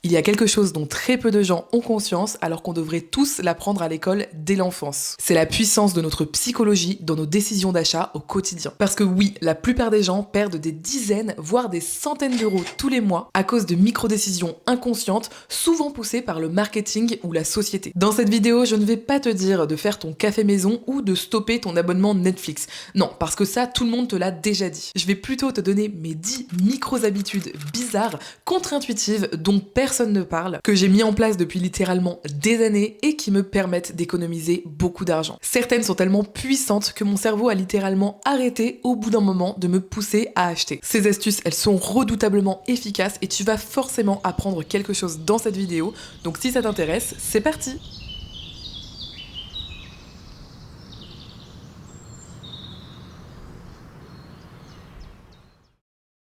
Il y a quelque chose dont très peu de gens ont conscience alors qu'on devrait tous l'apprendre à l'école dès l'enfance. C'est la puissance de notre psychologie dans nos décisions d'achat au quotidien. Parce que oui, la plupart des gens perdent des dizaines, voire des centaines d'euros tous les mois à cause de micro-décisions inconscientes, souvent poussées par le marketing ou la société. Dans cette vidéo, je ne vais pas te dire de faire ton café maison ou de stopper ton abonnement Netflix. Non, parce que ça, tout le monde te l'a déjà dit. Je vais plutôt te donner mes 10 micro-habitudes bizarres, contre-intuitives, dont personne ne parle, que j'ai mis en place depuis littéralement des années et qui me permettent d'économiser beaucoup d'argent. Certaines sont tellement puissantes que mon cerveau a littéralement arrêté au bout d'un moment de me pousser à acheter. Ces astuces, elles sont redoutablement efficaces et tu vas forcément apprendre quelque chose dans cette vidéo. Donc si ça t'intéresse, c'est parti!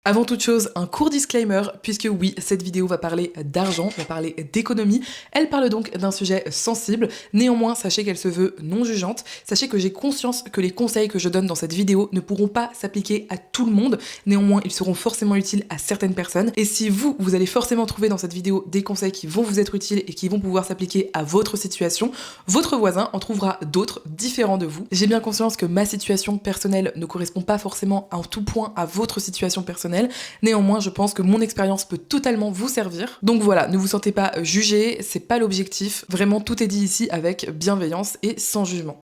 Avant toute chose, un court disclaimer, puisque oui, cette vidéo va parler d'argent, va parler d'économie, elle parle donc d'un sujet sensible, néanmoins sachez qu'elle se veut non jugeante, sachez que j'ai conscience que les conseils que je donne dans cette vidéo ne pourront pas s'appliquer à tout le monde, néanmoins ils seront forcément utiles à certaines personnes, et si vous allez forcément trouver dans cette vidéo des conseils qui vont vous être utiles et qui vont pouvoir s'appliquer à votre situation, votre voisin en trouvera d'autres différents de vous. J'ai bien conscience que ma situation personnelle ne correspond pas forcément en tout point à votre situation personnelle. Néanmoins, je pense que mon expérience peut totalement vous servir. Donc voilà, ne vous sentez pas jugé, c'est pas l'objectif. Vraiment, tout est dit ici avec bienveillance et sans jugement.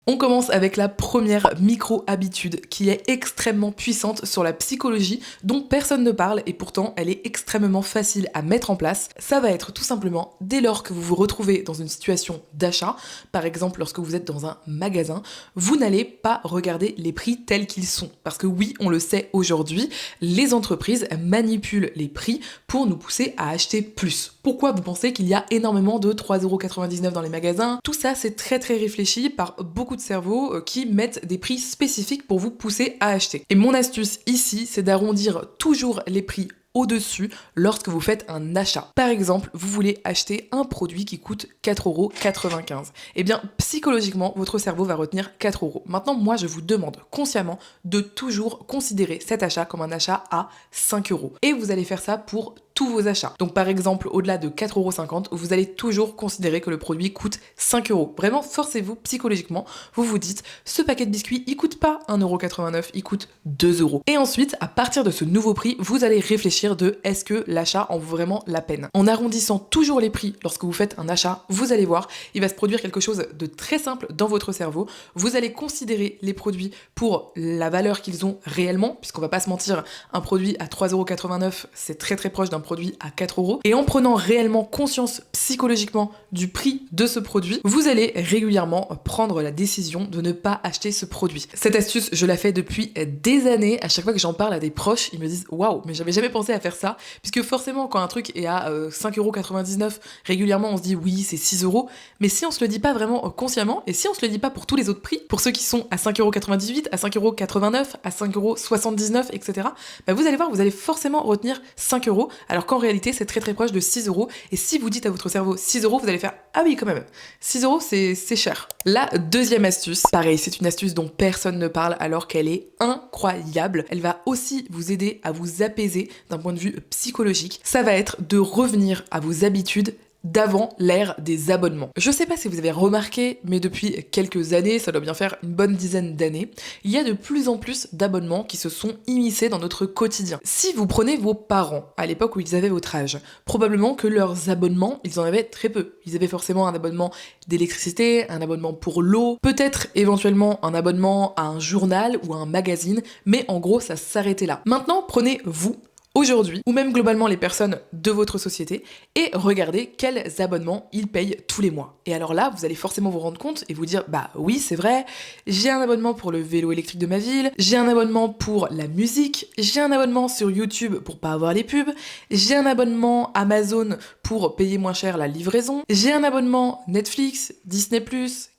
On commence avec la première micro-habitude qui est extrêmement puissante sur la psychologie dont personne ne parle et pourtant elle est extrêmement facile à mettre en place. Ça va être tout simplement dès lors que vous vous retrouvez dans une situation d'achat, par exemple lorsque vous êtes dans un magasin, vous n'allez pas regarder les prix tels qu'ils sont. Parce que oui, on le sait aujourd'hui, les entreprises manipulent les prix pour nous pousser à acheter plus. Pourquoi vous pensez qu'il y a énormément de 3,99€ dans les magasins? Tout ça c'est très réfléchi par beaucoup de cerveaux qui mettent des prix spécifiques pour vous pousser à acheter. Et mon astuce ici, c'est d'arrondir toujours les prix au-dessus lorsque vous faites un achat. Par exemple, vous voulez acheter un produit qui coûte 4,95€. Eh bien, psychologiquement, votre cerveau va retenir 4€. Maintenant, moi, je vous demande consciemment de toujours considérer cet achat comme un achat à 5€. Et vous allez faire ça pour tous vos achats. Donc par exemple, au-delà de 4,50€, vous allez toujours considérer que le produit coûte 5€. Vraiment, forcez-vous psychologiquement, vous vous dites, ce paquet de biscuits, il coûte pas 1,89€, il coûte 2€. Et ensuite, à partir de ce nouveau prix, vous allez réfléchir de est-ce que l'achat en vaut vraiment la peine. En arrondissant toujours les prix lorsque vous faites un achat, vous allez voir, il va se produire quelque chose de très simple dans votre cerveau. Vous allez considérer les produits pour la valeur qu'ils ont réellement, puisqu'on va pas se mentir, un produit à 3,89€, c'est très proche d'un produit à 4€. Et en prenant réellement conscience psychologiquement du prix de ce produit, vous allez régulièrement prendre la décision de ne pas acheter ce produit. Cette astuce, je la fais depuis des années. À chaque fois que j'en parle à des proches, ils me disent waouh, mais j'avais jamais pensé à faire ça. Puisque forcément, quand un truc est à 5,99€, régulièrement on se dit oui, c'est 6€. Mais si on se le dit pas vraiment consciemment, et si on se le dit pas pour tous les autres prix, pour ceux qui sont à 5,98€, à 5,89€, à 5,79€, etc., bah vous allez voir, vous allez forcément retenir 5€. Alors qu'en réalité, c'est très proche de 6€. Et si vous dites à votre cerveau 6€, vous allez faire ah oui, quand même, 6€, c'est cher. La deuxième astuce, pareil, c'est une astuce dont personne ne parle alors qu'elle est incroyable. Elle va aussi vous aider à vous apaiser d'un point de vue psychologique. Ça va être de revenir à vos habitudes d'avant l'ère des abonnements. Je sais pas si vous avez remarqué, mais depuis quelques années, ça doit bien faire une bonne dizaine d'années, il y a de plus en plus d'abonnements qui se sont immiscés dans notre quotidien. Si vous prenez vos parents, à l'époque où ils avaient votre âge, probablement que leurs abonnements, ils en avaient très peu. Ils avaient forcément un abonnement d'électricité, un abonnement pour l'eau, peut-être éventuellement un abonnement à un journal ou à un magazine, mais en gros, ça s'arrêtait là. Maintenant, prenez vous, aujourd'hui, ou même globalement les personnes de votre société, et regardez quels abonnements ils payent tous les mois. Et alors là, vous allez forcément vous rendre compte et vous dire, bah oui, c'est vrai, j'ai un abonnement pour le vélo électrique de ma ville, j'ai un abonnement pour la musique, j'ai un abonnement sur YouTube pour pas avoir les pubs, j'ai un abonnement Amazon pour payer moins cher la livraison, j'ai un abonnement Netflix, Disney+,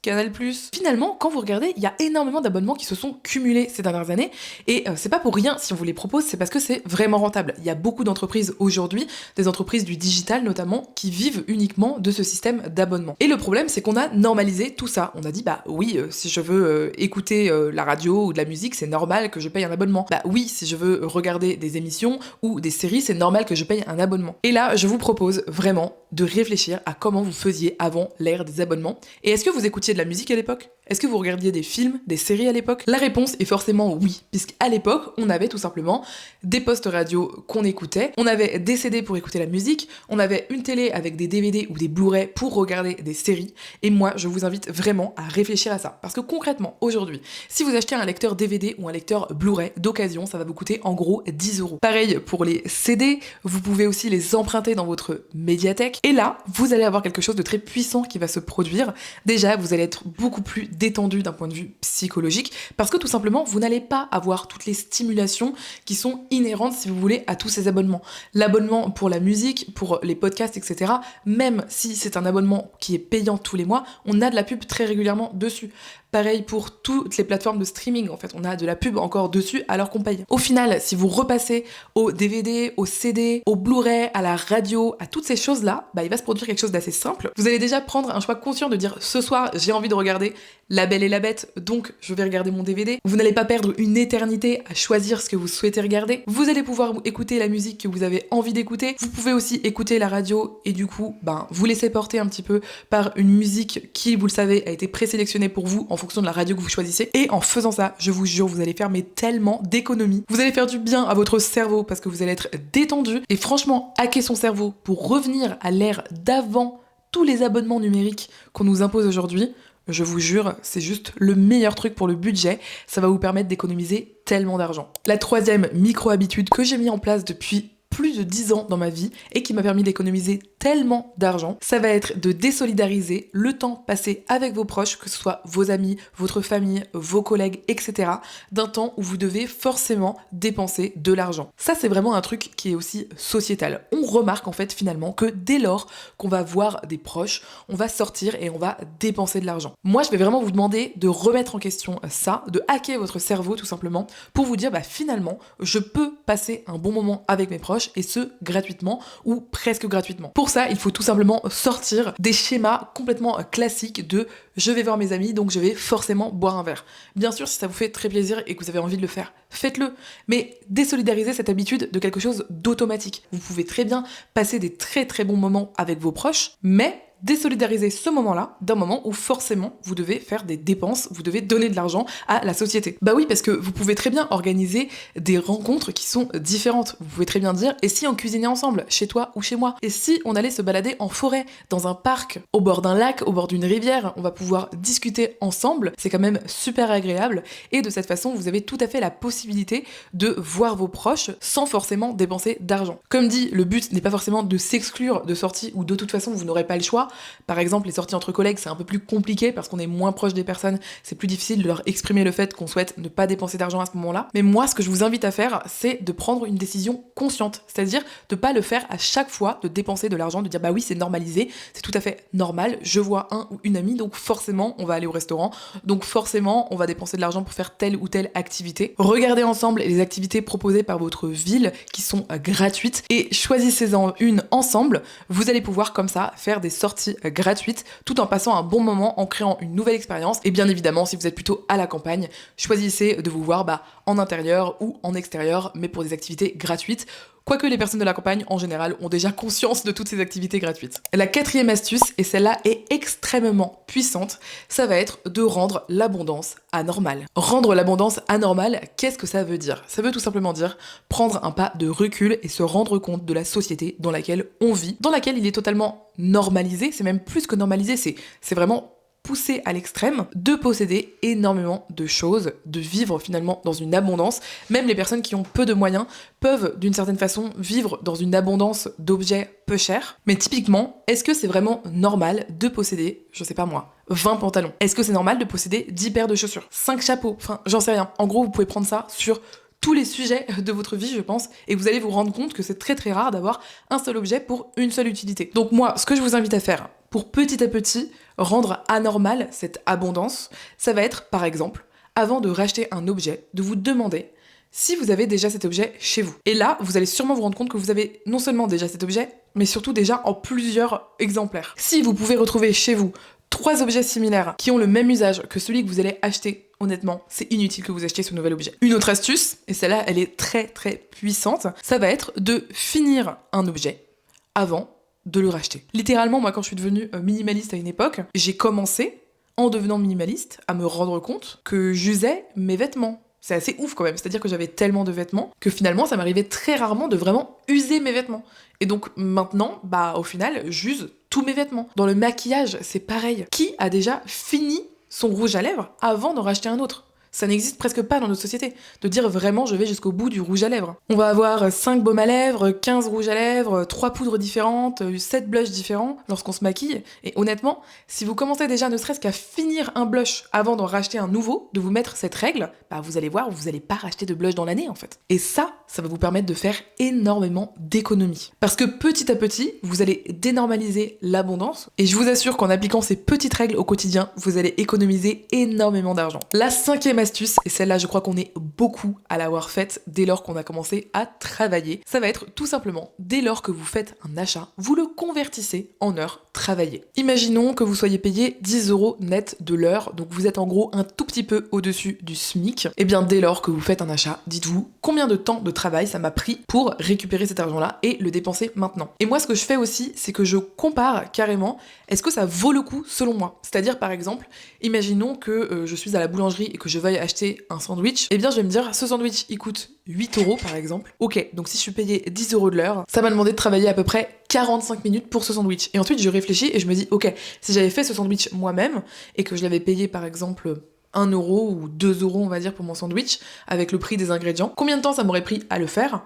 Canal+. Finalement, quand vous regardez, il y a énormément d'abonnements qui se sont cumulés ces dernières années et c'est pas pour rien si on vous les propose, c'est parce que c'est vraiment rentable. Il y a beaucoup d'entreprises aujourd'hui, des entreprises du digital notamment, qui vivent uniquement de ce système d'abonnement. Et le problème, c'est qu'on a normalisé tout ça. On a dit, bah oui, si je veux écouter la radio ou de la musique, c'est normal que je paye un abonnement. Bah oui, si je veux regarder des émissions ou des séries, c'est normal que je paye un abonnement. Et là, je vous propose vraiment de réfléchir à comment vous faisiez avant l'ère des abonnements. Et est-ce que vous écoutiez de la musique à l'époque ? Est-ce que vous regardiez des films, des séries à l'époque ? La réponse est forcément oui, puisqu'à l'époque, on avait tout simplement des postes radio qu'on écoutait, on avait des CD pour écouter la musique, on avait une télé avec des DVD ou des Blu-ray pour regarder des séries, et moi, je vous invite vraiment à réfléchir à ça. Parce que concrètement, aujourd'hui, si vous achetez un lecteur DVD ou un lecteur Blu-ray d'occasion, ça va vous coûter en gros 10€. Pareil pour les CD, vous pouvez aussi les emprunter dans votre médiathèque, et là, vous allez avoir quelque chose de très puissant qui va se produire. Déjà, vous allez être beaucoup plus détendu d'un point de vue psychologique, parce que tout simplement, vous n'allez pas avoir toutes les stimulations qui sont inhérentes, si vous voulez, à tous ces abonnements. L'abonnement pour la musique, pour les podcasts, etc., même si c'est un abonnement qui est payant tous les mois, on a de la pub très régulièrement dessus. Pareil pour toutes les plateformes de streaming, en fait, on a de la pub encore dessus alors qu'on paye. Au final, si vous repassez au DVD, au CD, au Blu-ray, à la radio, à toutes ces choses-là, bah, il va se produire quelque chose d'assez simple. Vous allez déjà prendre un choix conscient de dire ce soir, j'ai envie de regarder La Belle et la Bête, donc je vais regarder mon DVD. Vous n'allez pas perdre une éternité à choisir ce que vous souhaitez regarder. Vous allez pouvoir écouter la musique que vous avez envie d'écouter. Vous pouvez aussi écouter la radio et du coup, vous laissez porter un petit peu par une musique qui, vous le savez, a été présélectionnée pour vous en fonction de la radio que vous choisissez. Et en faisant ça, je vous jure, vous allez faire tellement d'économies. Vous allez faire du bien à votre cerveau parce que vous allez être détendu. Et franchement, hacker son cerveau pour revenir à l'ère d'avant tous les abonnements numériques qu'on nous impose aujourd'hui, je vous jure, c'est juste le meilleur truc pour le budget. Ça va vous permettre d'économiser tellement d'argent. La troisième micro-habitude que j'ai mis en place depuis plus de 10 ans dans ma vie et qui m'a permis d'économiser tellement d'argent, ça va être de désolidariser le temps passé avec vos proches, que ce soit vos amis, votre famille, vos collègues, etc., d'un temps où vous devez forcément dépenser de l'argent. Ça, c'est vraiment un truc qui est aussi sociétal. On remarque en fait finalement que dès lors qu'on va voir des proches, on va sortir et on va dépenser de l'argent. Moi, je vais vraiment vous demander de remettre en question ça, de hacker votre cerveau tout simplement, pour vous dire finalement, je peux passer un bon moment avec mes proches et ce, gratuitement ou presque gratuitement. Pour ça, il faut tout simplement sortir des schémas complètement classiques de je vais voir mes amis, donc je vais forcément boire un verre. Bien sûr, si ça vous fait très plaisir et que vous avez envie de le faire, faites-le. Mais désolidarisez cette habitude de quelque chose d'automatique. Vous pouvez très bien passer des très très bons moments avec vos proches, mais désolidariser ce moment-là d'un moment où forcément vous devez faire des dépenses, vous devez donner de l'argent à la société. Bah oui, parce que vous pouvez très bien organiser des rencontres qui sont différentes. Vous pouvez très bien dire, et si on cuisinait ensemble, chez toi ou chez moi ? Et si on allait se balader en forêt, dans un parc, au bord d'un lac, au bord d'une rivière, on va pouvoir discuter ensemble, c'est quand même super agréable, et de cette façon, vous avez tout à fait la possibilité de voir vos proches sans forcément dépenser d'argent. Comme dit, le but n'est pas forcément de s'exclure de sorties où de toute façon vous n'aurez pas le choix. Par exemple, les sorties entre collègues, c'est un peu plus compliqué parce qu'on est moins proche des personnes, c'est plus difficile de leur exprimer le fait qu'on souhaite ne pas dépenser d'argent à ce moment-là. Mais moi, ce que je vous invite à faire, c'est de prendre une décision consciente, c'est-à-dire de pas le faire à chaque fois, de dépenser de l'argent, de dire bah oui, c'est normalisé, c'est tout à fait normal, je vois un ou une amie, donc forcément, on va aller au restaurant, donc forcément, on va dépenser de l'argent pour faire telle ou telle activité. Regardez ensemble les activités proposées par votre ville qui sont gratuites et choisissez-en une ensemble. Vous allez pouvoir comme ça faire des sorties gratuite tout en passant un bon moment, en créant une nouvelle expérience. Et bien évidemment, si vous êtes plutôt à la campagne, choisissez de vous voir en intérieur ou en extérieur, mais pour des activités gratuites. Quoique les personnes de la campagne, en général, ont déjà conscience de toutes ces activités gratuites. La quatrième astuce, et celle-là est extrêmement puissante, ça va être de rendre l'abondance anormale. Rendre l'abondance anormale, qu'est-ce que ça veut dire ? Ça veut tout simplement dire prendre un pas de recul et se rendre compte de la société dans laquelle on vit, dans laquelle il est totalement normalisé, c'est même plus que normalisé, c'est vraiment poussé à l'extrême, de posséder énormément de choses, de vivre finalement dans une abondance. Même les personnes qui ont peu de moyens peuvent d'une certaine façon vivre dans une abondance d'objets peu chers. Mais typiquement, est-ce que c'est vraiment normal de posséder, je sais pas moi, 20 pantalons ? Est-ce que c'est normal de posséder 10 paires de chaussures ? 5 chapeaux ? Enfin, j'en sais rien. En gros, vous pouvez prendre ça sur tous les sujets de votre vie, je pense, et vous allez vous rendre compte que c'est très très rare d'avoir un seul objet pour une seule utilité. Donc moi, ce que je vous invite à faire, pour petit à petit rendre anormal cette abondance, ça va être par exemple, avant de racheter un objet, de vous demander si vous avez déjà cet objet chez vous. Et là, vous allez sûrement vous rendre compte que vous avez non seulement déjà cet objet, mais surtout déjà en plusieurs exemplaires. Si vous pouvez retrouver chez vous 3 objets similaires qui ont le même usage que celui que vous allez acheter, honnêtement, c'est inutile que vous achetiez ce nouvel objet. Une autre astuce, et celle-là, elle est très très puissante, ça va être de finir un objet avant de le racheter. Littéralement, moi, quand je suis devenue minimaliste à une époque, j'ai commencé, en devenant minimaliste, à me rendre compte que j'usais mes vêtements. C'est assez ouf quand même, c'est-à-dire que j'avais tellement de vêtements que finalement ça m'arrivait très rarement de vraiment user mes vêtements. Et donc maintenant, au final, j'use tous mes vêtements. Dans le maquillage, c'est pareil. Qui a déjà fini son rouge à lèvres avant d'en racheter un autre ? Ça n'existe presque pas dans notre société, de dire vraiment je vais jusqu'au bout du rouge à lèvres. On va avoir 5 baumes à lèvres, 15 rouges à lèvres, 3 poudres différentes, 7 blushs différents lorsqu'on se maquille. Et honnêtement, si vous commencez déjà ne serait-ce qu'à finir un blush avant d'en racheter un nouveau, de vous mettre cette règle, vous allez voir, vous n'allez pas racheter de blush dans l'année en fait. Et ça va vous permettre de faire énormément d'économies. Parce que petit à petit, vous allez dénormaliser l'abondance. Et je vous assure qu'en appliquant ces petites règles au quotidien, vous allez économiser énormément d'argent. La 5e astuce, et celle-là je crois qu'on est beaucoup à l'avoir faite dès lors qu'on a commencé à travailler, ça va être tout simplement, dès lors que vous faites un achat, vous le convertissez en heures travaillées. Imaginons que vous soyez payé 10 € net de l'heure, donc vous êtes en gros un tout petit peu au-dessus du SMIC. Et bien dès lors que vous faites un achat, dites-vous combien de temps de travail ça m'a pris pour récupérer cet argent-là et le dépenser maintenant. Et moi ce que je fais aussi, c'est que je compare carrément, est-ce que ça vaut le coup selon moi ? C'est-à-dire par exemple, imaginons que je suis à la boulangerie et que je veuille acheter un sandwich, et bien je vais me dire, ce sandwich il coûte 8 € par exemple. Ok, donc si je suis payé 10 € de l'heure, ça m'a demandé de travailler à peu près 45 minutes pour ce sandwich. Et ensuite je réfléchis et je me dis, ok, si j'avais fait ce sandwich moi-même et que je l'avais payé par exemple 1 € ou 2 € on va dire pour mon sandwich, avec le prix des ingrédients, combien de temps ça m'aurait pris à le faire ?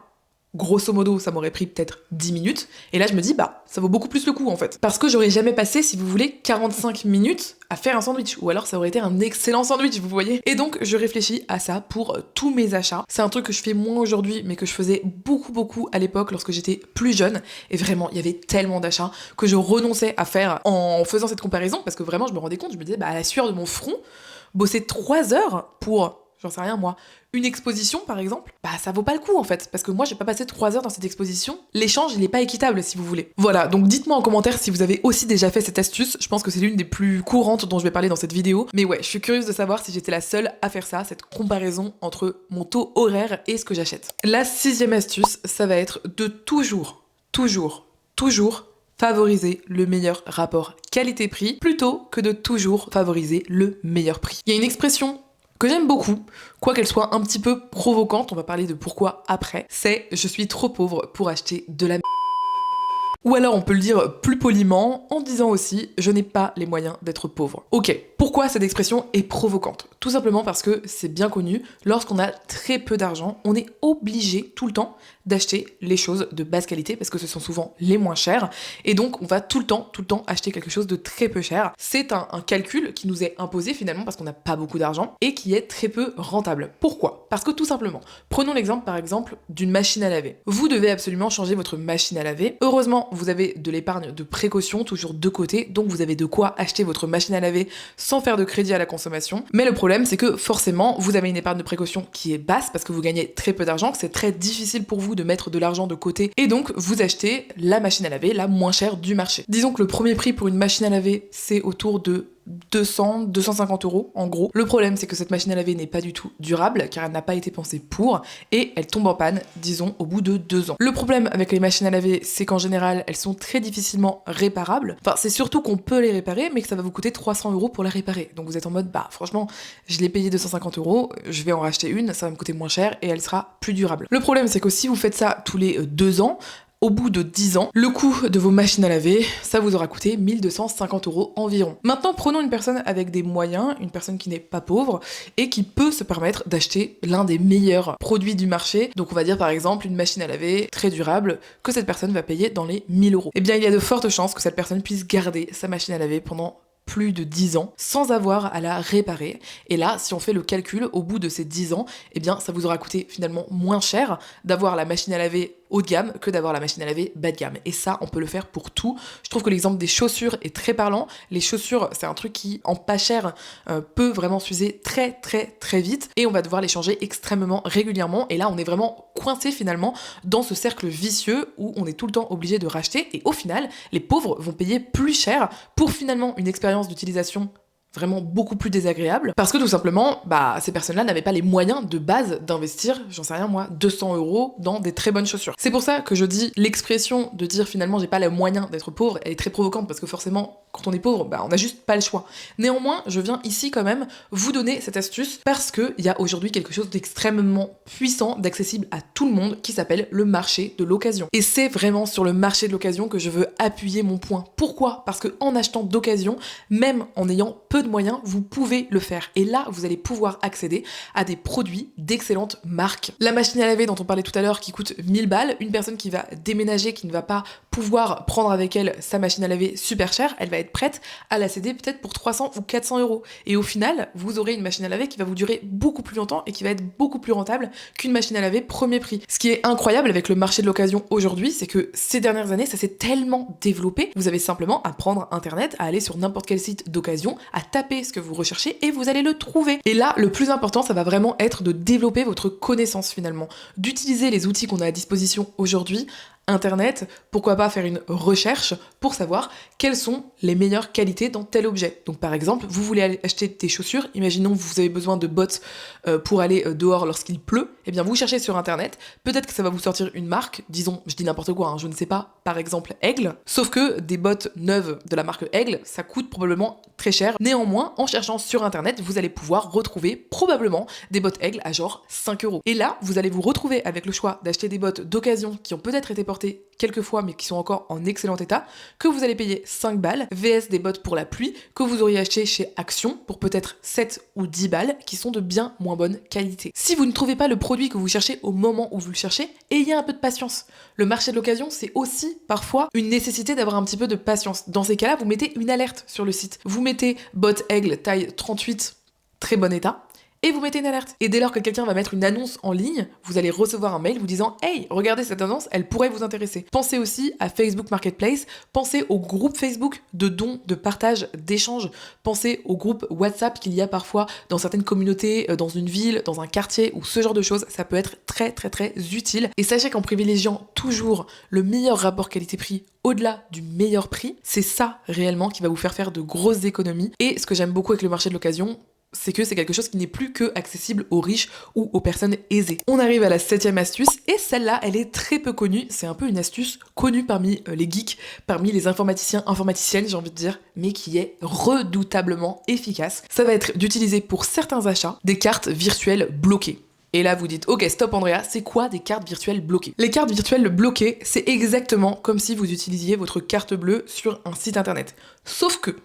Grosso modo, ça m'aurait pris peut-être 10 minutes. Et là, je me dis, ça vaut beaucoup plus le coup, en fait. Parce que j'aurais jamais passé, si vous voulez, 45 minutes à faire un sandwich. Ou alors, ça aurait été un excellent sandwich, vous voyez. Et donc, je réfléchis à ça pour tous mes achats. C'est un truc que je fais moins aujourd'hui, mais que je faisais beaucoup à l'époque, lorsque j'étais plus jeune. Et vraiment, il y avait tellement d'achats que je renonçais à faire en faisant cette comparaison. Parce que vraiment, je me rendais compte, je me disais, à la sueur de mon front, bosser 3 heures pour... j'en sais rien moi, une exposition par exemple, ça vaut pas le coup en fait, parce que moi j'ai pas passé 3 heures dans cette exposition, l'échange il est pas équitable si vous voulez. Voilà, donc dites-moi en commentaire si vous avez aussi déjà fait cette astuce, je pense que c'est l'une des plus courantes dont je vais parler dans cette vidéo, mais ouais, je suis curieuse de savoir si j'étais la seule à faire ça, cette comparaison entre mon taux horaire et ce que j'achète. La 6e astuce, ça va être de toujours favoriser le meilleur rapport qualité-prix plutôt que de toujours favoriser le meilleur prix. Il y a une expression que j'aime beaucoup, quoi qu'elle soit un petit peu provocante, on va parler de pourquoi après, c'est « je suis trop pauvre pour acheter de la merde ». Ou alors on peut le dire plus poliment en disant aussi « je n'ai pas les moyens d'être pauvre ». Ok, pourquoi cette expression est provocante ? Tout simplement parce que c'est bien connu, lorsqu'on a très peu d'argent, on est obligé tout le temps d'acheter les choses de basse qualité parce que ce sont souvent les moins chères et donc on va tout le temps acheter quelque chose de très peu cher. C'est un calcul qui nous est imposé finalement parce qu'on n'a pas beaucoup d'argent et qui est très peu rentable. Pourquoi ? Parce que tout simplement, prenons l'exemple par exemple d'une machine à laver. Vous devez absolument changer votre machine à laver. Heureusement, vous avez de l'épargne de précaution toujours de côté, donc vous avez de quoi acheter votre machine à laver sans faire de crédit à la consommation. Mais le problème, c'est que forcément, vous avez une épargne de précaution qui est basse parce que vous gagnez très peu d'argent, que c'est très difficile pour vous de mettre de l'argent de côté et donc vous achetez la machine à laver la moins chère du marché. Disons que le premier prix pour une machine à laver, c'est autour de 200-250 € en gros. Le problème c'est que cette machine à laver n'est pas du tout durable car elle n'a pas été pensée pour et elle tombe en panne, disons, au bout de 2 ans. Le problème avec les machines à laver c'est qu'en général elles sont très difficilement réparables. Enfin c'est surtout qu'on peut les réparer mais que ça va vous coûter 300 € pour la réparer. Donc vous êtes en mode franchement je l'ai payé 250 €, je vais en racheter une, ça va me coûter moins cher et elle sera plus durable. Le problème c'est que si vous faites ça tous les 2 ans, au bout de 10 ans, le coût de vos machines à laver, ça vous aura coûté 1250 € environ. Maintenant, prenons une personne avec des moyens, une personne qui n'est pas pauvre et qui peut se permettre d'acheter l'un des meilleurs produits du marché. Donc on va dire par exemple une machine à laver très durable que cette personne va payer dans les 1000 €. Eh bien, il y a de fortes chances que cette personne puisse garder sa machine à laver pendant plus de 10 ans sans avoir à la réparer. Et là, si on fait le calcul, au bout de ces 10 ans, eh bien, ça vous aura coûté finalement moins cher d'avoir la machine à laver haut de gamme que d'avoir la machine à laver bas de gamme. Et ça, on peut le faire pour tout. Je trouve que l'exemple des chaussures est très parlant. Les chaussures, c'est un truc qui, en pas cher, peut vraiment s'user très très très vite et on va devoir les changer extrêmement régulièrement. Et là, on est vraiment coincé finalement dans ce cercle vicieux où on est tout le temps obligé de racheter et au final, les pauvres vont payer plus cher pour finalement une expérience d'utilisation vraiment beaucoup plus désagréable parce que tout simplement ces personnes-là n'avaient pas les moyens de base d'investir, j'en sais rien moi, 200 € dans des très bonnes chaussures. C'est pour ça que je dis l'expression de dire finalement j'ai pas les moyens d'être pauvre, elle est très provocante parce que forcément quand on est pauvre, on n'a juste pas le choix. Néanmoins, je viens ici quand même vous donner cette astuce parce qu'il y a aujourd'hui quelque chose d'extrêmement puissant, d'accessible à tout le monde qui s'appelle le marché de l'occasion. Et c'est vraiment sur le marché de l'occasion que je veux appuyer mon point. Pourquoi ? Parce que en achetant d'occasion, même en ayant peu de moyens, vous pouvez le faire. Et là, vous allez pouvoir accéder à des produits d'excellentes marques. La machine à laver dont on parlait tout à l'heure qui coûte 1000 balles, une personne qui va déménager, qui ne va pas pouvoir prendre avec elle sa machine à laver super chère, elle va être prête à la céder peut-être pour 300 ou 400 €. Et au final, vous aurez une machine à laver qui va vous durer beaucoup plus longtemps et qui va être beaucoup plus rentable qu'une machine à laver premier prix. Ce qui est incroyable avec le marché de l'occasion aujourd'hui, c'est que ces dernières années, ça s'est tellement développé. Vous avez simplement à prendre internet, à aller sur n'importe quel site d'occasion, à taper ce que vous recherchez et vous allez le trouver. Et là, le plus important, ça va vraiment être de développer votre connaissance finalement, d'utiliser les outils qu'on a à disposition aujourd'hui, Internet, pourquoi pas faire une recherche pour savoir quelles sont les meilleures qualités dans tel objet. Donc par exemple, vous voulez aller acheter des chaussures, imaginons que vous avez besoin de bottes pour aller dehors lorsqu'il pleut, et bien vous cherchez sur Internet, peut-être que ça va vous sortir une marque, disons, je dis n'importe quoi, je ne sais pas, par exemple Aigle, sauf que des bottes neuves de la marque Aigle, ça coûte probablement très cher. Néanmoins, en cherchant sur Internet, vous allez pouvoir retrouver probablement des bottes Aigle à genre 5 €. Et là, vous allez vous retrouver avec le choix d'acheter des bottes d'occasion qui ont peut-être été portées quelques fois mais qui sont encore en excellent état, que vous allez payer 5 balles, vs des bottes pour la pluie que vous auriez acheté chez Action pour peut-être 7 ou 10 balles qui sont de bien moins bonne qualité. Si vous ne trouvez pas le produit que vous cherchez au moment où vous le cherchez, ayez un peu de patience. Le marché de l'occasion, c'est aussi parfois une nécessité d'avoir un petit peu de patience. Dans ces cas-là, vous mettez une alerte sur le site. Vous mettez bottes Aigle taille 38, très bon état, et vous mettez une alerte. Et dès lors que quelqu'un va mettre une annonce en ligne, vous allez recevoir un mail vous disant « Hey, regardez cette annonce, elle pourrait vous intéresser ». Pensez aussi à Facebook Marketplace, pensez aux groupes Facebook de dons, de partage, d'échanges, pensez aux groupes WhatsApp qu'il y a parfois dans certaines communautés, dans une ville, dans un quartier, ou ce genre de choses, ça peut être très très très utile. Et sachez qu'en privilégiant toujours le meilleur rapport qualité-prix au-delà du meilleur prix, c'est ça réellement qui va vous faire de grosses économies. Et ce que j'aime beaucoup avec le marché de l'occasion, c'est que c'est quelque chose qui n'est plus que accessible aux riches ou aux personnes aisées. On arrive à la 7e astuce, et celle-là, elle est très peu connue. C'est un peu une astuce connue parmi les geeks, parmi les informaticiens, informaticiennes, j'ai envie de dire, mais qui est redoutablement efficace. Ça va être d'utiliser pour certains achats des cartes virtuelles bloquées. Et là, vous dites, ok, stop Andrea, c'est quoi des cartes virtuelles bloquées ? Les cartes virtuelles bloquées, c'est exactement comme si vous utilisiez votre carte bleue sur un site internet. Sauf que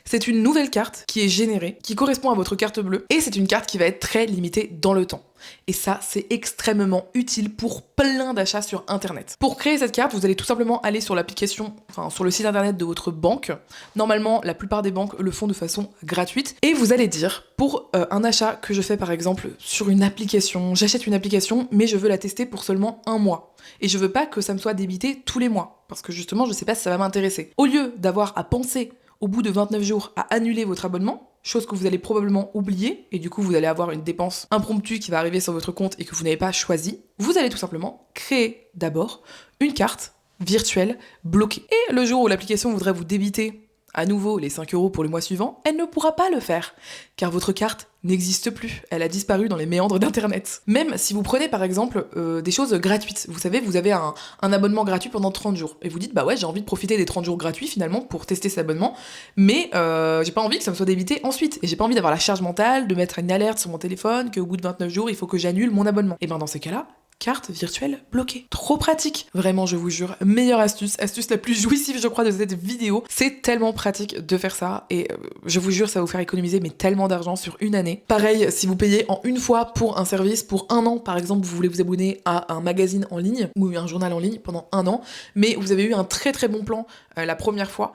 c'est une nouvelle carte qui est générée, qui correspond à votre carte bleue, et c'est une carte qui va être très limitée dans le temps. Et ça, c'est extrêmement utile pour plein d'achats sur Internet. Pour créer cette carte, vous allez tout simplement aller sur l'application, sur le site Internet de votre banque. Normalement, la plupart des banques le font de façon gratuite. Et vous allez dire, pour un achat que je fais par exemple sur une application, j'achète une application, mais je veux la tester pour seulement 1 mois. Et je veux pas que ça me soit débité tous les mois, parce que justement, je sais pas si ça va m'intéresser. Au lieu d'avoir à penser au bout de 29 jours à annuler votre abonnement, chose que vous allez probablement oublier, et du coup vous allez avoir une dépense impromptue qui va arriver sur votre compte et que vous n'avez pas choisi, vous allez tout simplement créer d'abord une carte virtuelle bloquée. Et le jour où l'application voudrait vous débiter à nouveau les 5 € pour le mois suivant, elle ne pourra pas le faire, car votre carte n'existe plus, elle a disparu dans les méandres d'Internet. Même si vous prenez par exemple des choses gratuites, vous savez, vous avez un abonnement gratuit pendant 30 jours, et vous dites, bah ouais, j'ai envie de profiter des 30 jours gratuits finalement pour tester cet abonnement, mais j'ai pas envie que ça me soit débité ensuite, et j'ai pas envie d'avoir la charge mentale, de mettre une alerte sur mon téléphone, qu'au bout de 29 jours, il faut que j'annule mon abonnement. Et ben dans ces cas-là, carte virtuelle bloquée. Trop pratique. Vraiment, je vous jure, meilleure astuce la plus jouissive, je crois, de cette vidéo. C'est tellement pratique de faire ça et je vous jure, ça va vous faire économiser mais tellement d'argent sur une année. Pareil, si vous payez en une fois pour un service, pour 1 an, par exemple, vous voulez vous abonner à un magazine en ligne ou un journal en ligne pendant 1 an, mais vous avez eu un très très bon plan la première fois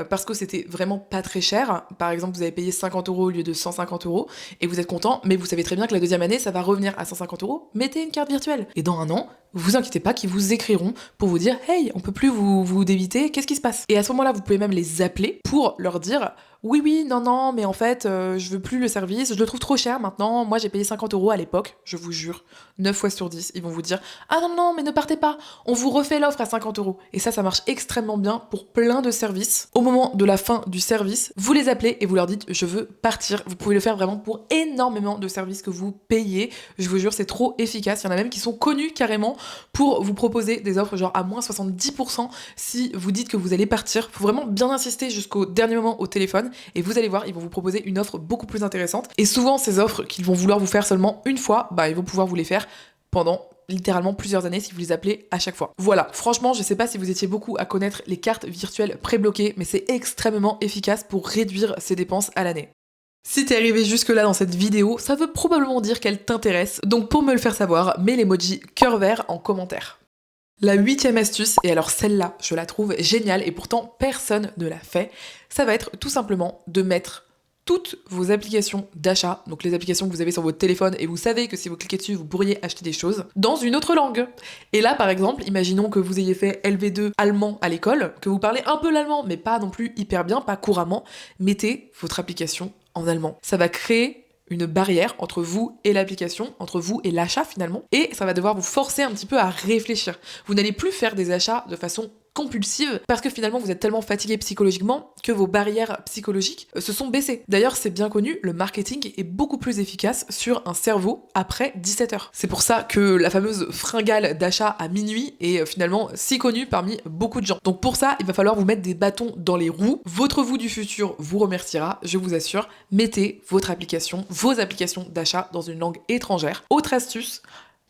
parce que c'était vraiment pas très cher. Par exemple, vous avez payé 50 € au lieu de 150 € et vous êtes content, mais vous savez très bien que la deuxième année, ça va revenir à 150 €. Mettez une carte virtuelle. génial. Et dans un an, vous inquiétez pas qu'ils vous écriront pour vous dire « Hey, on peut plus vous débiter, qu'est-ce qui se passe ?» Et à ce moment-là, vous pouvez même les appeler pour leur dire « Oui, non, mais en fait, je veux plus le service, je le trouve trop cher maintenant, moi j'ai payé 50 € à l'époque. » Je vous jure, 9 fois sur 10, ils vont vous dire « Ah non, mais ne partez pas, on vous refait l'offre à 50 €. » Et ça marche extrêmement bien pour plein de services. Au moment de la fin du service, vous les appelez et vous leur dites « Je veux partir. » Vous pouvez le faire vraiment pour énormément de services que vous payez. Je vous jure, c'est trop efficace. Il y en a même qui sont connus carrément pour vous proposer des offres genre à moins 70% si vous dites que vous allez partir. Faut vraiment bien insister jusqu'au dernier moment au téléphone et vous allez voir, ils vont vous proposer une offre beaucoup plus intéressante. Et souvent, ces offres qu'ils vont vouloir vous faire seulement une fois, ils vont pouvoir vous les faire pendant littéralement plusieurs années si vous les appelez à chaque fois. Voilà, franchement, je sais pas si vous étiez beaucoup à connaître les cartes virtuelles prébloquées, mais c'est extrêmement efficace pour réduire ses dépenses à l'année. Si t'es arrivé jusque là dans cette vidéo, ça veut probablement dire qu'elle t'intéresse, donc pour me le faire savoir, mets l'emoji cœur vert en commentaire. La 8e astuce, et alors celle-là, je la trouve géniale et pourtant personne ne l'a fait, ça va être tout simplement de mettre toutes vos applications d'achat, donc les applications que vous avez sur votre téléphone et vous savez que si vous cliquez dessus, vous pourriez acheter des choses, dans une autre langue. Et là, par exemple, imaginons que vous ayez fait LV2 allemand à l'école, que vous parlez un peu l'allemand, mais pas non plus hyper bien, pas couramment, mettez votre application en allemand. Ça va créer une barrière entre vous et l'application, entre vous et l'achat finalement, et ça va devoir vous forcer un petit peu à réfléchir. Vous n'allez plus faire des achats de façon compulsive parce que finalement vous êtes tellement fatigué psychologiquement que vos barrières psychologiques se sont baissées. D'ailleurs, c'est bien connu, le marketing est beaucoup plus efficace sur un cerveau après 17 heures. C'est pour ça que la fameuse fringale d'achat à minuit est finalement si connue parmi beaucoup de gens. Donc pour ça, il va falloir vous mettre des bâtons dans les roues. Votre vous du futur vous remerciera, je vous assure. Mettez vos applications d'achat dans une langue étrangère. Autre astuce,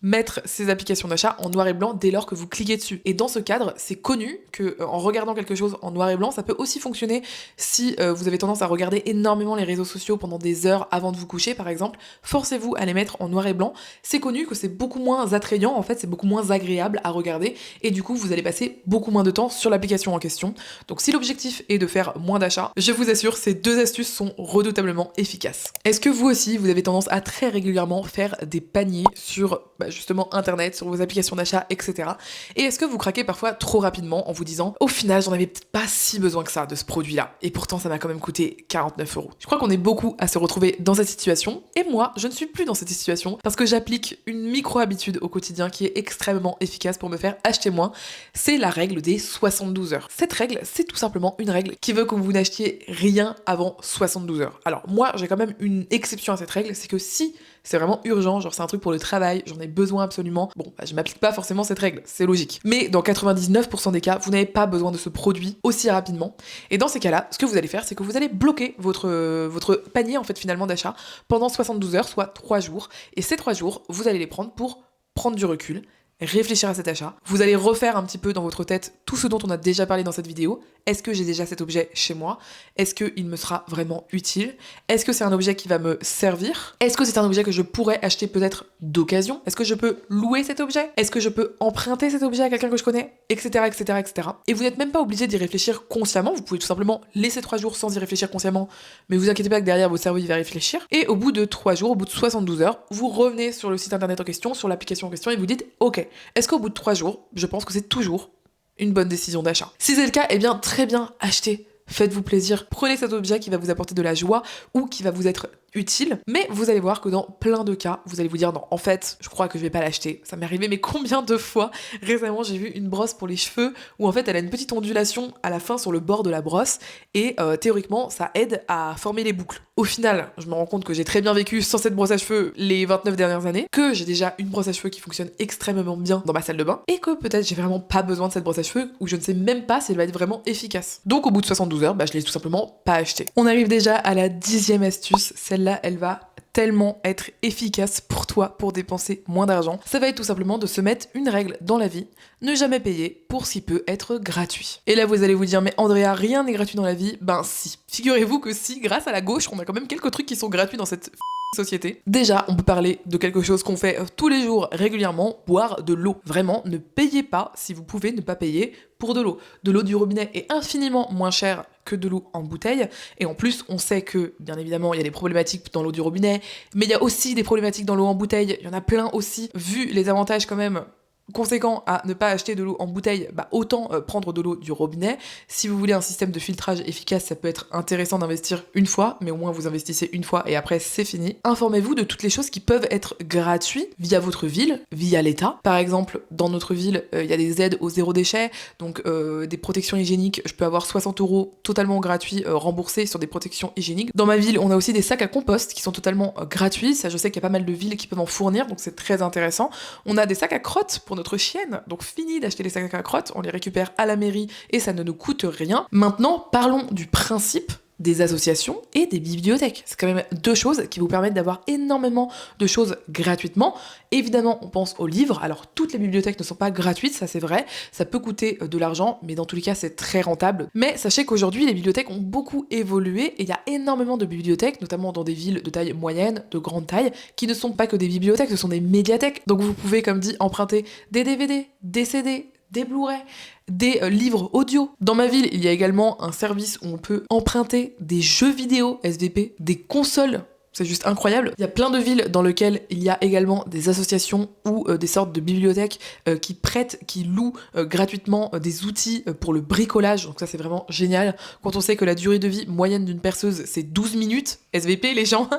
mettre ces applications d'achat en noir et blanc dès lors que vous cliquez dessus. Et dans ce cadre, c'est connu que en regardant quelque chose en noir et blanc, ça peut aussi fonctionner si vous avez tendance à regarder énormément les réseaux sociaux pendant des heures avant de vous coucher, par exemple. Forcez-vous à les mettre en noir et blanc. C'est connu que c'est beaucoup moins attrayant, en fait, c'est beaucoup moins agréable à regarder, et du coup, vous allez passer beaucoup moins de temps sur l'application en question. Donc si l'objectif est de faire moins d'achats, je vous assure, ces deux astuces sont redoutablement efficaces. Est-ce que vous aussi, vous avez tendance à très régulièrement faire des paniers sur justement internet, sur vos applications d'achat, etc. Et est-ce que vous craquez parfois trop rapidement en vous disant au final j'en avais peut-être pas si besoin que ça de ce produit-là, et pourtant ça m'a quand même coûté 49 €. Je crois qu'on est beaucoup à se retrouver dans cette situation, et moi je ne suis plus dans cette situation parce que j'applique une micro-habitude au quotidien qui est extrêmement efficace pour me faire acheter moins. C'est la règle des 72 heures. Cette règle, c'est tout simplement une règle qui veut que vous n'achetiez rien avant 72 heures. Alors moi j'ai quand même une exception à cette règle, c'est que si c'est vraiment urgent, genre c'est un truc pour le travail, j'en ai besoin absolument, je m'applique pas forcément cette règle, c'est logique. Mais dans 99% des cas, vous n'avez pas besoin de ce produit aussi rapidement. Et dans ces cas-là, ce que vous allez faire, c'est que vous allez bloquer votre panier en fait finalement d'achat pendant 72 heures, soit 3 jours. Et ces 3 jours, vous allez les prendre pour prendre du recul, réfléchir à cet achat. Vous allez refaire un petit peu dans votre tête tout ce dont on a déjà parlé dans cette vidéo. Est-ce que j'ai déjà cet objet chez moi? Est-ce qu'il me sera vraiment utile? Est-ce que c'est un objet qui va me servir? Est-ce que c'est un objet que je pourrais acheter peut-être d'occasion? Est-ce que je peux louer cet objet? Est-ce que je peux emprunter cet objet à quelqu'un que je connais? Etc, etc, etc. Et vous n'êtes même pas obligé d'y réfléchir consciemment. Vous pouvez tout simplement laisser 3 jours sans y réfléchir consciemment. Mais vous inquiétez pas que derrière, votre cerveau il va réfléchir. Et au bout de 3 jours, au bout de 72 heures, vous revenez sur le site internet en question, sur l'application en question et vous dites « Ok, est-ce qu'au bout de 3 jours, je pense que c'est toujours une bonne décision d'achat. » Si c'est le cas, eh bien très bien, achetez. Faites-vous plaisir, prenez cet objet qui va vous apporter de la joie ou qui va vous être utile, mais vous allez voir que dans plein de cas, vous allez vous dire non, en fait, je crois que je vais pas l'acheter. Ça m'est arrivé mais combien de fois? Récemment, j'ai vu une brosse pour les cheveux où en fait, elle a une petite ondulation à la fin sur le bord de la brosse et théoriquement, ça aide à former les boucles. Au final, je me rends compte que j'ai très bien vécu sans cette brosse à cheveux les 29 dernières années, que j'ai déjà une brosse à cheveux qui fonctionne extrêmement bien dans ma salle de bain et que peut-être j'ai vraiment pas besoin de cette brosse à cheveux ou je ne sais même pas si elle va être vraiment efficace. Donc au bout de 72 heures, je l'ai tout simplement pas acheté. On arrive déjà à la 10e astuce. Celle-là, elle va tellement être efficace pour toi pour dépenser moins d'argent. Ça va être tout simplement de se mettre une règle dans la vie, ne jamais payer pour ce qui peut être gratuit. Et là vous allez vous dire mais Andrea, rien n'est gratuit dans la vie. Ben si. Figurez-vous que si, grâce à la gauche, on a quand même quelques trucs qui sont gratuits dans cette société. Déjà, on peut parler de quelque chose qu'on fait tous les jours régulièrement, boire de l'eau. Vraiment, ne payez pas si vous pouvez ne pas payer pour de l'eau. De l'eau du robinet est infiniment moins chère que de l'eau en bouteille, et en plus, on sait que, bien évidemment, il y a des problématiques dans l'eau du robinet, mais il y a aussi des problématiques dans l'eau en bouteille, il y en a plein aussi, vu les avantages quand même conséquent à ne pas acheter de l'eau en bouteille, autant prendre de l'eau du robinet. Si vous voulez un système de filtrage efficace, ça peut être intéressant d'investir une fois, mais au moins vous investissez une fois et après c'est fini. Informez-vous de toutes les choses qui peuvent être gratuites via votre ville, via l'État. Par exemple, dans notre ville, il y a des aides au zéro déchet, donc des protections hygiéniques. Je peux avoir 60 € totalement gratuits remboursés sur des protections hygiéniques. Dans ma ville, on a aussi des sacs à compost qui sont totalement gratuits. Ça, je sais qu'il y a pas mal de villes qui peuvent en fournir, donc c'est très intéressant. On a des sacs à crottes pour notre chienne, donc fini d'acheter les sacs à crottes, on les récupère à la mairie et ça ne nous coûte rien. Maintenant, parlons du principe des associations et des bibliothèques. C'est quand même deux choses qui vous permettent d'avoir énormément de choses gratuitement. Évidemment, on pense aux livres. Alors, toutes les bibliothèques ne sont pas gratuites, ça c'est vrai. Ça peut coûter de l'argent, mais dans tous les cas, c'est très rentable. Mais sachez qu'aujourd'hui, les bibliothèques ont beaucoup évolué et il y a énormément de bibliothèques, notamment dans des villes de taille moyenne, de grande taille, qui ne sont pas que des bibliothèques, ce sont des médiathèques. Donc vous pouvez, comme dit, emprunter des DVD, des CD, des Blu-ray, des livres audio. Dans ma ville, il y a également un service où on peut emprunter des jeux vidéo SVP, des consoles. C'est juste incroyable. Il y a plein de villes dans lesquelles il y a également des associations ou des sortes de bibliothèques qui prêtent, qui louent gratuitement des outils pour le bricolage. Donc ça, c'est vraiment génial. Quand on sait que la durée de vie moyenne d'une perceuse, c'est 12 minutes, SVP les gens,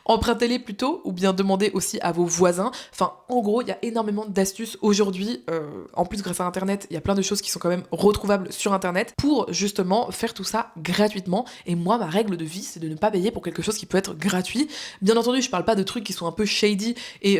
empruntez-les plutôt ou bien demandez aussi à vos voisins. Enfin, en gros, il y a énormément d'astuces aujourd'hui. En plus, grâce à Internet, il y a plein de choses qui sont quand même retrouvables sur Internet pour justement faire tout ça gratuitement. Et moi, ma règle de vie, c'est de ne pas payer pour quelque chose qui peut être gratuit. Bien entendu, je parle pas de trucs qui sont un peu shady et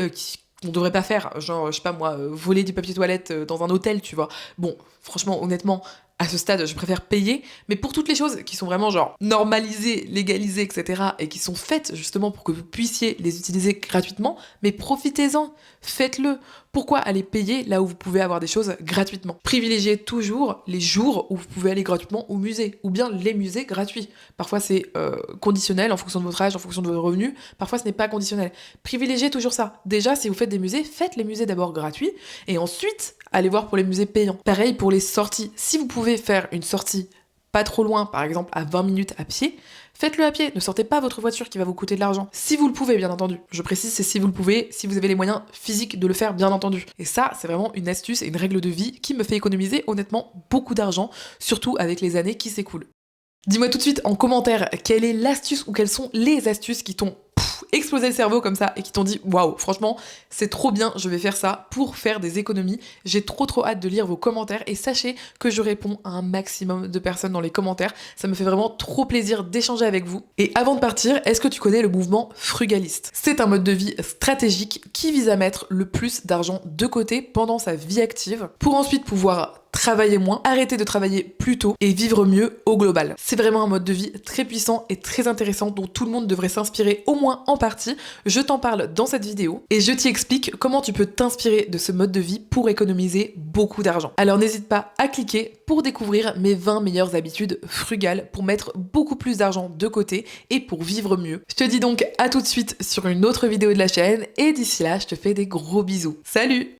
qu'on devrait pas faire, genre, je sais pas moi, voler du papier toilette dans un hôtel, tu vois. Bon, franchement, honnêtement, à ce stade, je préfère payer, mais pour toutes les choses qui sont vraiment genre normalisées, légalisées, etc., et qui sont faites justement pour que vous puissiez les utiliser gratuitement, mais profitez-en, faites-le. Pourquoi aller payer là où vous pouvez avoir des choses gratuitement? Privilégiez toujours les jours où vous pouvez aller gratuitement au musée, ou bien les musées gratuits. Parfois c'est conditionnel en fonction de votre âge, en fonction de vos revenus, parfois ce n'est pas conditionnel. Privilégiez toujours ça. Déjà, si vous faites des musées, faites les musées d'abord gratuits, et ensuite, allez voir pour les musées payants. Pareil pour les sorties. Si vous pouvez faire une sortie pas trop loin, par exemple à 20 minutes à pied, faites-le à pied, ne sortez pas votre voiture qui va vous coûter de l'argent. Si vous le pouvez, bien entendu. Je précise, c'est si vous le pouvez, si vous avez les moyens physiques de le faire, bien entendu. Et ça, c'est vraiment une astuce et une règle de vie qui me fait économiser honnêtement beaucoup d'argent, surtout avec les années qui s'écoulent. Dis-moi tout de suite en commentaire quelle est l'astuce ou quelles sont les astuces qui t'ont explosé le cerveau comme ça et qui t'ont dit waouh, franchement c'est trop bien, je vais faire ça pour faire des économies. J'ai trop hâte de lire vos commentaires et sachez que je réponds à un maximum de personnes dans les commentaires. Ça me fait vraiment trop plaisir d'échanger avec vous. Et avant de partir, est-ce que tu connais le mouvement frugaliste? C'est un mode de vie stratégique qui vise à mettre le plus d'argent de côté pendant sa vie active pour ensuite pouvoir travailler moins, arrêter de travailler plus tôt et vivre mieux au global. C'est vraiment un mode de vie très puissant et très intéressant dont tout le monde devrait s'inspirer au moins en partie. Je t'en parle dans cette vidéo et je t'y explique comment tu peux t'inspirer de ce mode de vie pour économiser beaucoup d'argent. Alors n'hésite pas à cliquer pour découvrir mes 20 meilleures habitudes frugales pour mettre beaucoup plus d'argent de côté et pour vivre mieux. Je te dis donc à tout de suite sur une autre vidéo de la chaîne et d'ici là, je te fais des gros bisous. Salut!